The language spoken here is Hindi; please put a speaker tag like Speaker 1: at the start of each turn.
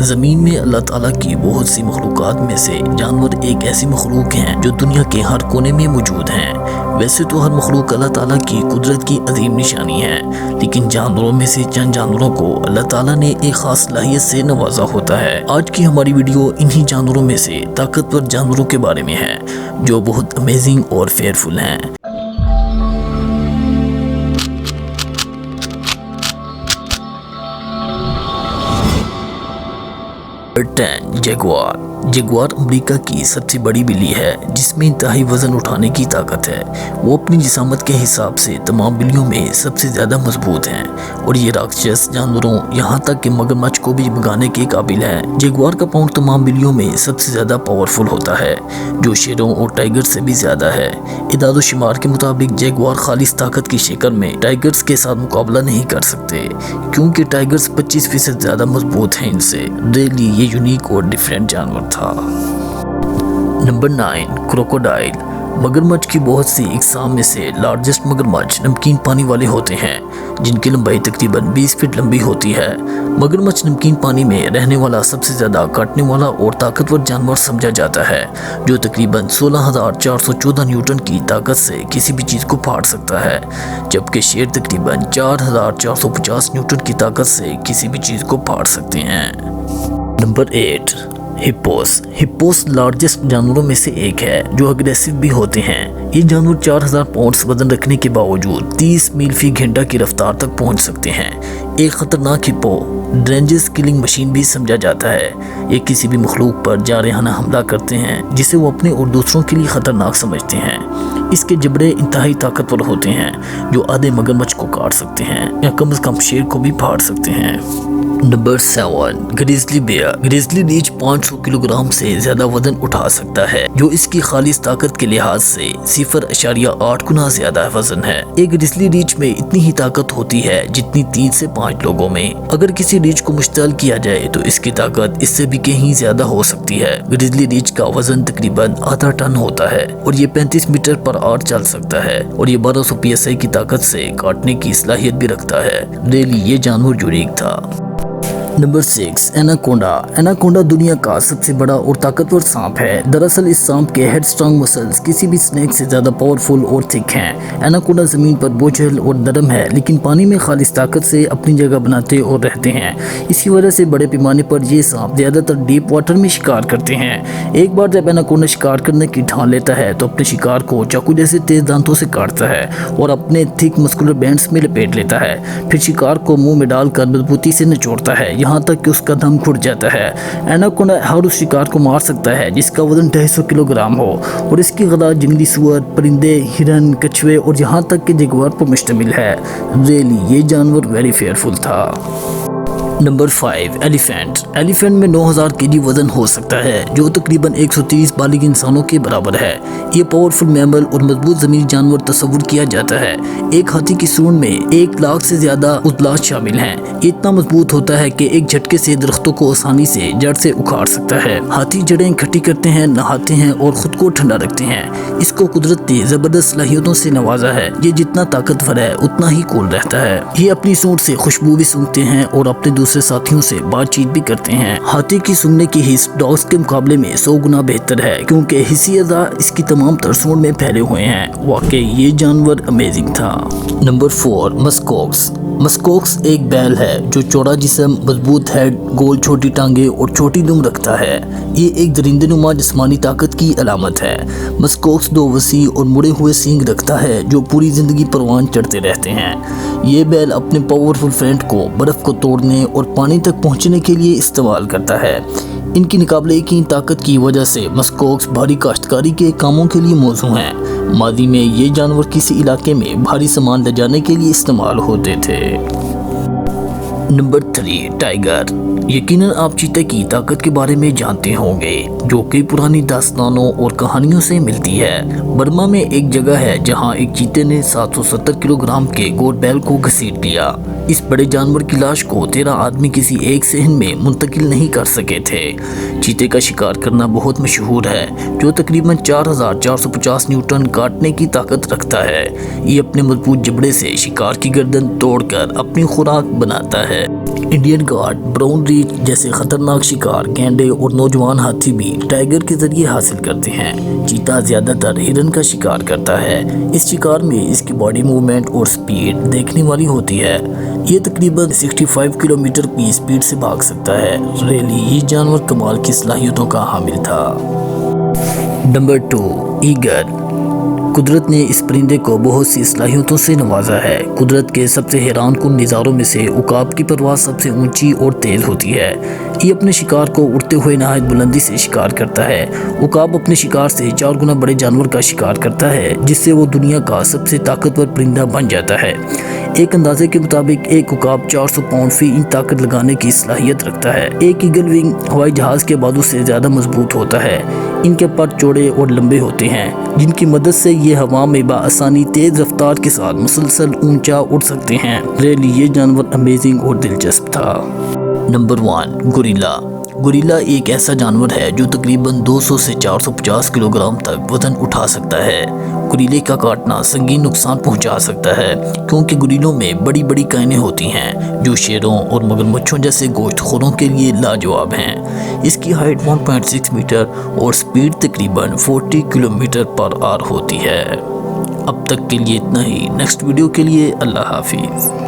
Speaker 1: ज़मीन में अल्लाह ताला की बहुत सी मखलूक़ात में से जानवर एक ऐसी मखलूक हैं जो दुनिया के हर कोने में मौजूद हैं। वैसे तो हर मखलूक अल्लाह ताला की कुदरत की अजीम निशानी है, लेकिन जानवरों में से चंद जानवरों को अल्लाह ताला ने एक ख़ास सलाहियत से नवाजा होता है। आज की हमारी वीडियो इन्हीं जानवरों में से ताकतवर जानवरों के बारे में है जो बहुत अमेजिंग और फेयरफुल हैं। 10 जगुआर। जगुआर अमेरिका की सबसे बड़ी बिल्ली है जिसमें इंतहाई वजन उठाने की ताकत है। वो अपनी जिसामत के हिसाब से तमाम बिल्लियों में सबसे ज़्यादा मजबूत हैं और ये राक्षस जानवरों यहाँ तक कि मगरमच्छ को भी भगाने के काबिल है। जगुआर का पाउंड तमाम बिल्लियों में सबसे ज़्यादा पावरफुल होता है, जो शेरों और टाइगर से भी ज़्यादा है। इदादो शुमार के मुताबिक जगुआर खालिस ताकत की शक्ल में टाइगर्स के साथ मुकाबला नहीं कर सकते, क्योंकि टाइगर्स 25% ज़्यादा मजबूत हैं इनसे। रियली ये यूनिक और डिफरेंट जानवर था। Number 9 crocodile. मगरमच्छ की बहुत सी इकसाम में से लार्जेस्ट मगरमच्छ नमकीन पानी वाले होते हैं जिनकी लंबाई तकरीबन 20 फीट लंबी होती है। मगरमच्छ नमकीन पानी में रहने वाला सबसे ज़्यादा काटने वाला और ताकतवर जानवर समझा जाता है, जो तकरीबन 16,414 न्यूटन की ताकत से किसी भी चीज़ को फाड़ सकता है, जबकि शेर तकरीबन 4,450 न्यूटन की ताकत से किसी भी चीज़ को फाड़ सकते हैं। Number 8 hippos. हिप्पोस लार्जेस्ट जानवरों में से एक है जो अग्रेसिव भी होते हैं। ये जानवर 4,000 पाउंड्स वजन रखने के बावजूद 30 मील फी घंटा की रफ्तार तक पहुंच सकते हैं। एक खतरनाक हिप्पो डेंजरस किलिंग मशीन भी समझा जाता है। ये किसी भी मखलूक पर जारहाना हमला करते हैं जिसे वो अपने और दूसरों के लिए खतरनाक समझते हैं। इसके जबड़े इंतहाई ताकतवर होते हैं जो आधे मगरमच्छ को काट सकते हैं या कम से कम शेर को भी फाड़ सकते हैं। Number 7 grizzly bear. Grizzly reach 500 kilogram से ज्यादा वजन उठा सकता है, जो इसकी खालिस ताकत के लिहाज से 0.8 गुना ज्यादा वजन है। एक ग्रिजली रीच में इतनी ही ताकत होती है जितनी 3 से 5 लोगों में। अगर किसी रीच को मुश्तल किया जाए तो इसकी ताकत इससे भी कहीं ज्यादा हो सकती है। ग्रिजली रीच का वजन तकरीबन आधा टन होता है और ये 35 मीटर पर आवर चल सकता है और ये 1200 PSI की ताकत से काटने की सलाहियत भी रखता है। रियली ये जानवर यूनिक था। Number 6 anaconda. एनाकोंडा दुनिया का सबसे बड़ा और ताकतवर सांप है। दरअसल इस सांप के हेड स्ट्रॉन्ग मसल्स किसी भी स्नेक से ज़्यादा पावरफुल और थिक हैं। एनाकोंडा ज़मीन पर बोझल और नरम है, लेकिन पानी में खालिस ताकत से अपनी जगह बनाते और रहते हैं। इसी वजह से बड़े पैमाने पर ये सांप ज़्यादातर डीप वाटर में शिकार करते हैं। एक बार जब एनाकोंडा शिकार करने की ठान लेता है तो अपने शिकार को चाकू जैसे तेज दांतों से काटता है और अपने थिक मस्कुलर बैंड्स में लपेट लेता है। फिर शिकार को मुँह में डालकर मजबूती से निचोड़ता है, यहाँ तक कि उसका दम घुट जाता है। एनाकोंडा हर उस शिकार को मार सकता है जिसका वजन 250 किलोग्राम हो और इसकी ग़िज़ा जंगली सुअर, परिंदे, हिरन, कछुए और यहाँ तक कि जगुआर पर मुश्तमिल है। रियली ये जानवर वेरी फेयरफुल था। Number 5 elephant. एलिफेंट में 9,000 kg वजन हो सकता है, जो तकरीबन 130 बालिग इंसानों के बराबर है। ये पावरफुल मैमल और मजबूत ज़मीनी जानवर तस्वुर किया जाता है। एक हाथी की सूंड में 1 लाख से ज़्यादा उज़लात शामिल हैं। ये इतना मजबूत होता है कि एक झटके से दरख्तों को आसानी से जड़ से उखाड़ सकता है। हाथी जड़ें इकट्ठी करते हैं, नहाते हैं और ख़ुद को ठंडा रखते हैं। इसको कुदरत ने ज़बरदस्त सलाहियतों से नवाजा है। ये जितना ताकतवर है उतना ही कूल रहता है। ये अपनी सूंड से खुशबू भी सूंघते हैं और अपने दूसरे साथियों से बातचीत भी करते हैं। हाथी की सूंघने की हिस्स डॉग्स के मुकाबले में 100 गुना बेहतर है, क्योंकि हिस्सी अज़ा इसकी तमाम सूंड में फैले हुए हैं। वाकई ये जानवर अमेजिंग था। नंबर 4 मस्कोक्स। मस्कोक्स एक बैल है जो चौड़ा जिस्म, मजबूत हेड, गोल छोटी टांगे और छोटी दुम रखता है। ये एक दरिंदेनुमा जिस्मानी ताकत की अलामत है। मस्कोक्स 2 वसी और मुड़े हुए सींग रखता है जो पूरी जिंदगी परवान चढ़ते रहते हैं। ये बैल अपने पावरफुल फ्रंट को बर्फ को तोड़ने और पानी तक पहुंचने के लिए इस्तेमाल करता है। इनकी मुकाबले की ताकत की वजह से मस्कोक्स भारी काश्तकारी के कामों के लिए मौजू हैं। मादी में ये जानवर किसी इलाके में भारी सामान ले जाने के लिए इस्तेमाल होते थे। Number 3 tiger. यकीनन आप चीते की ताकत के बारे में जानते होंगे, जो कई पुरानी दास्तानों और कहानियों से मिलती है। बर्मा में एक जगह है जहां एक चीते ने 770 किलोग्राम के गोट बैल को घसीट लिया। इस बड़े जानवर की लाश को 13 आदमी किसी एक सेहन में मुंतकिल नहीं कर सके थे। चीते का शिकार करना बहुत मशहूर है, जो तकरीबन 4,450 न्यूटन काटने की ताकत रखता है। ये अपने मजबूत जबड़े से शिकार की गर्दन तोड़कर अपनी खुराक बनाता है। इंडियन गार्ड, ब्राउन रीच जैसे खतरनाक शिकार गैंडे और नौजवान हाथी भी टाइगर के जरिए हासिल करते हैं। चीता ज्यादातर हिरन का शिकार करता है। इस शिकार में इसकी बॉडी मूवमेंट और स्पीड देखने वाली होती है। ये तकरीबन 65 किलोमीटर की स्पीड से भाग सकता है। रियली ये जानवर कमाल की सलाहियतों का हामिल था। Number 2, eagle. कुदरत ने इस परिंदे को बहुत सी सलाहियतों से नवाजा है। कुदरत के सबसे हैरानकुन नज़ारों में से उकाब की परवाज़ सबसे ऊंची और तेज़ होती है। ये अपने शिकार को उड़ते हुए नहायत बुलंदी से शिकार करता है। उकाब अपने शिकार से 4 गुना बड़े जानवर का शिकार करता है, जिससे वो दुनिया का सबसे ताकतवर परिंदा बन जाता है। एक अंदाजे के मुताबिक एक उकाब 400 पाउंड फी इंच ताकत लगाने की सलाहियत रखता है। एक ईगल विंग हवाई जहाज़ के बाजू से ज़्यादा मजबूत होता है। इनके पर चौड़े और लंबे होते हैं, जिनकी मदद से ये हवा में बाआसानी तेज़ रफ्तार के साथ मुसलसल ऊंचा उड़ सकते हैं। रियली ये जानवर अमेजिंग और दिलचस्प था। Number 1, gorilla. गोरिल्ला एक ऐसा जानवर है जो तकरीबन 200 से 450 किलोग्राम तक वजन उठा सकता है। गोरिल्ले का काटना संगीन नुकसान पहुंचा सकता है, क्योंकि गोरिल्लों में बड़ी बड़ी काइनें होती हैं जो शेरों और मगरमच्छों जैसे गोश्तखोरों के लिए लाजवाब हैं। इसकी हाइट 1.6 मीटर और स्पीड तकरीबन 40 किलोमीटर पर आवर होती है। अब तक के लिए इतना ही। नेक्स्ट वीडियो के लिए अल्लाह हाफिज़।